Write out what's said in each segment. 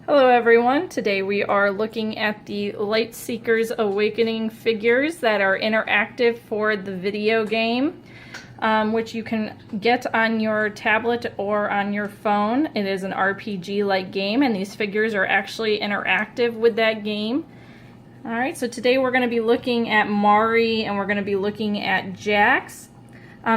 Hello everyone, today we are looking at the Lightseeker's Awakening figures that are interactive for the video game, which you can get on your tablet or on your phone. It is an RPG-like game, and these figures are actually interactive with that game. Alright, so today we're going to be looking at Mari and we're going to be looking at Jax.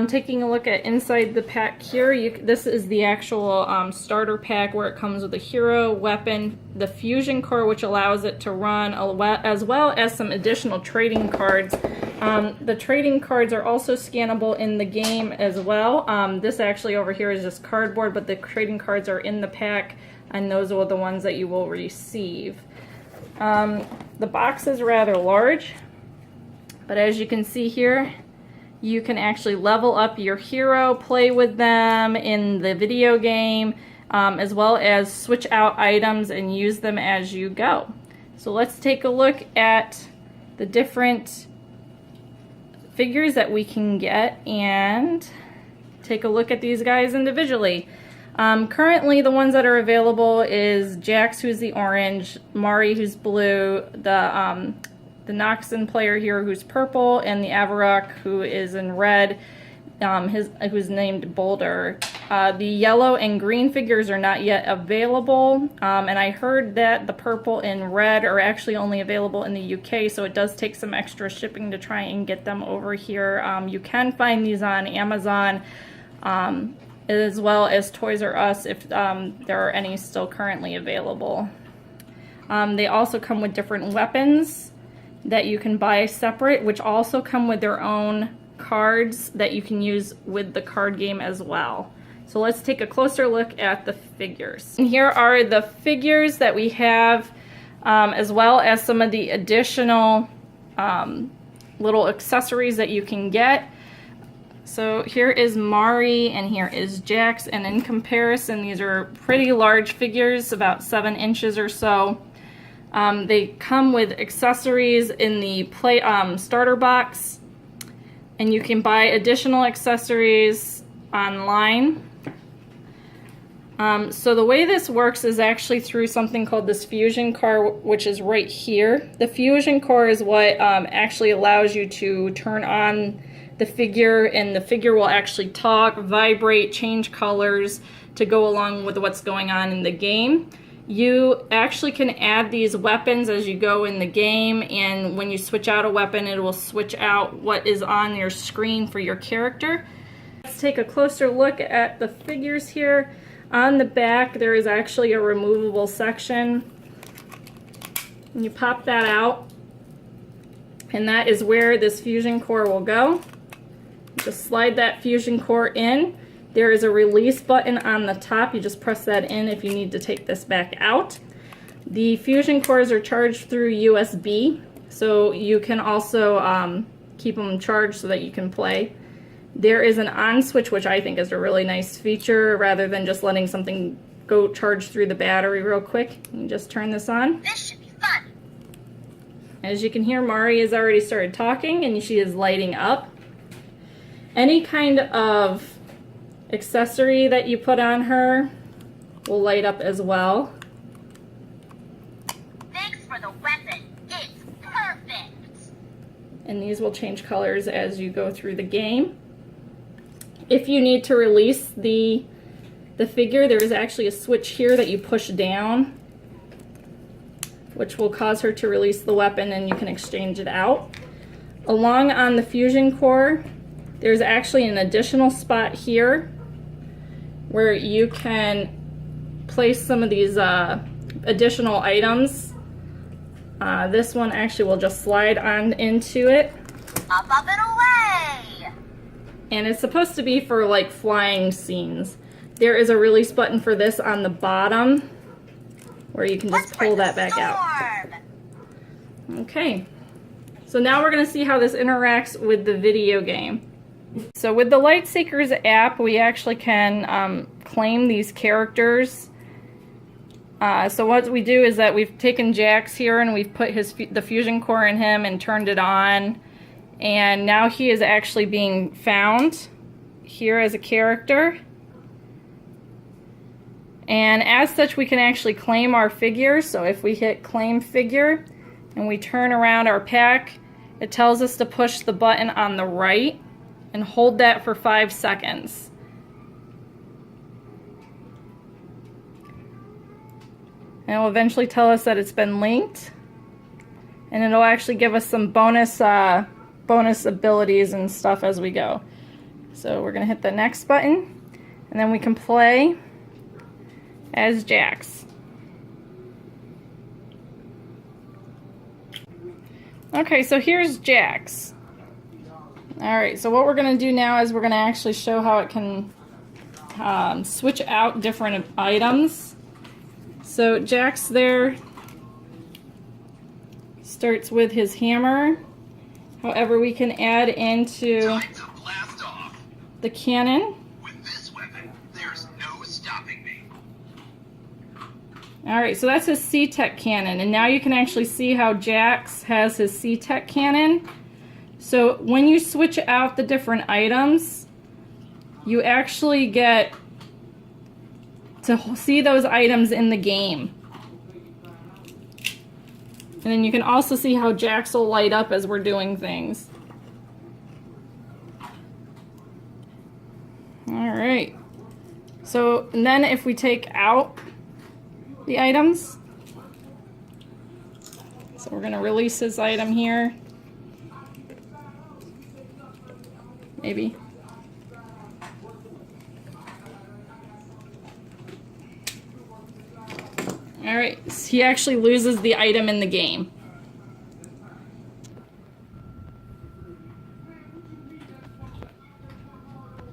Taking a look at inside the pack here, this is the actual starter pack where it comes with a hero, weapon, the fusion core which allows it to run, as well as some additional trading cards. The trading cards are also scannable in the game as well. This actually over here is just cardboard, but the trading cards are in the pack, and those are the ones that you will receive. The box is rather large, but as you can see here, you can actually level up your hero, play with them in the video game, as well as switch out items and use them as you go. So let's take a look at the different figures that we can get and take a look at these guys individually. Currently the ones that are available is Jax, who's the orange, Mari, who's blue, the Noxon player here, who's purple, and the Avarok, who is in red, who's named Boulder. The yellow and green figures are not yet available, and I heard that the purple and red are actually only available in the UK, so it does take some extra shipping to try and get them over here. You can find these on Amazon, as well as Toys R Us if there are any still currently available. They also come with different weapons that you can buy separate, which also come with their own cards that you can use with the card game as well. So let's take a closer look at the figures. And here are the figures that we have, as well as some of the additional little accessories that you can get. So here is Mari and here is Jax, and in comparison, these are pretty large figures, about 7 inches or so. They come with accessories in the starter box, and you can buy additional accessories online. So the way this works is actually through something called this fusion core, which is right here. The fusion core is what actually allows you to turn on the figure, and the figure will actually talk, vibrate, change colors to go along with what's going on in the game. You actually can add these weapons as you go in the game, and when you switch out a weapon, it will switch out what is on your screen for your character. Let's take a closer look at the figures here. On the back, there is actually a removable section. And you pop that out, and that is where this fusion core will go. Just slide that fusion core in. There is a release button on the top. You just press that in if you need to take this back out. The fusion cores are charged through USB, so you can also keep them charged so that you can play. There is an on switch, which I think is a really nice feature, rather than just letting something go charge through the battery real quick. You just turn this on. This should be fun. As you can hear, Mari has already started talking and she is lighting up. Any kind of accessory that you put on her will light up as well. Thanks for the weapon. It's perfect. And these will change colors as you go through the game. If you need to release the figure, there is actually a switch here that you push down, which will cause her to release the weapon, and you can exchange it out. Along on the fusion core, there's actually an additional spot here where you can place some of these additional items. This one actually will just slide on into it. Up and away! And it's supposed to be for like flying scenes. There is a release button for this on the bottom where you can just pull that back out. Okay, so now we're going to see how this interacts with the video game. So with the Lightseekers app, we actually can claim these characters. So what we do is that we've taken Jax here and we've put the fusion core in him and turned it on. And now he is actually being found here as a character. And as such, we can actually claim our figure. So if we hit claim figure and we turn around our pack, it tells us to push the button on the right and hold that for 5 seconds. And it will eventually tell us that it's been linked. And it'll actually give us some bonus abilities and stuff as we go. So we're going to hit the next button, and then we can play as Jax. Okay, so here's Jax. Alright, so what we're going to do now is we're going to actually show how it can switch out different items. So Jax there starts with his hammer. However, we can add into the cannon. With this weapon, there's no stopping me. Alright, so that's his C-Tech cannon, and now you can actually see how Jax has his C-Tech cannon. So when you switch out the different items, you actually get to see those items in the game. And then you can also see how Jax will light up as we're doing things. Alright. So, and then if we take out the items, so we're going to release this item here. Maybe. Alright, so he actually loses the item in the game.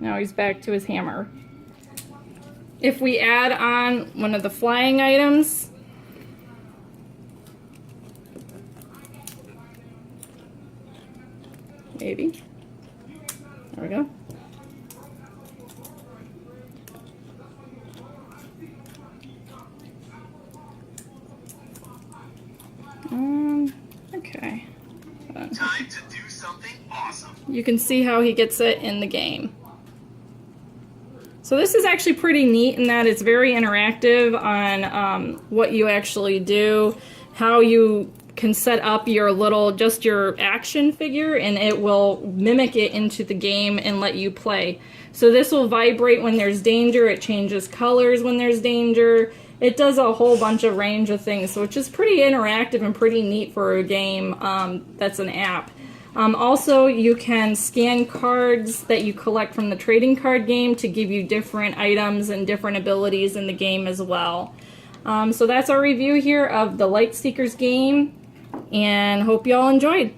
Now he's back to his hammer. If we add on one of the flying items, maybe. There we go. Okay. Time to do something awesome. You can see how he gets it in the game. So this is actually pretty neat in that it's very interactive on what you actually do, how you can set up your little, just your action figure, and it will mimic it into the game and let you play. So this will vibrate when there's danger, it changes colors when there's danger, it does a whole bunch of range of things, so it's just pretty interactive and pretty neat for a game that's an app. Also, you can scan cards that you collect from the trading card game to give you different items and different abilities in the game as well. So that's our review here of the Lightseekers game, and hope you all enjoyed.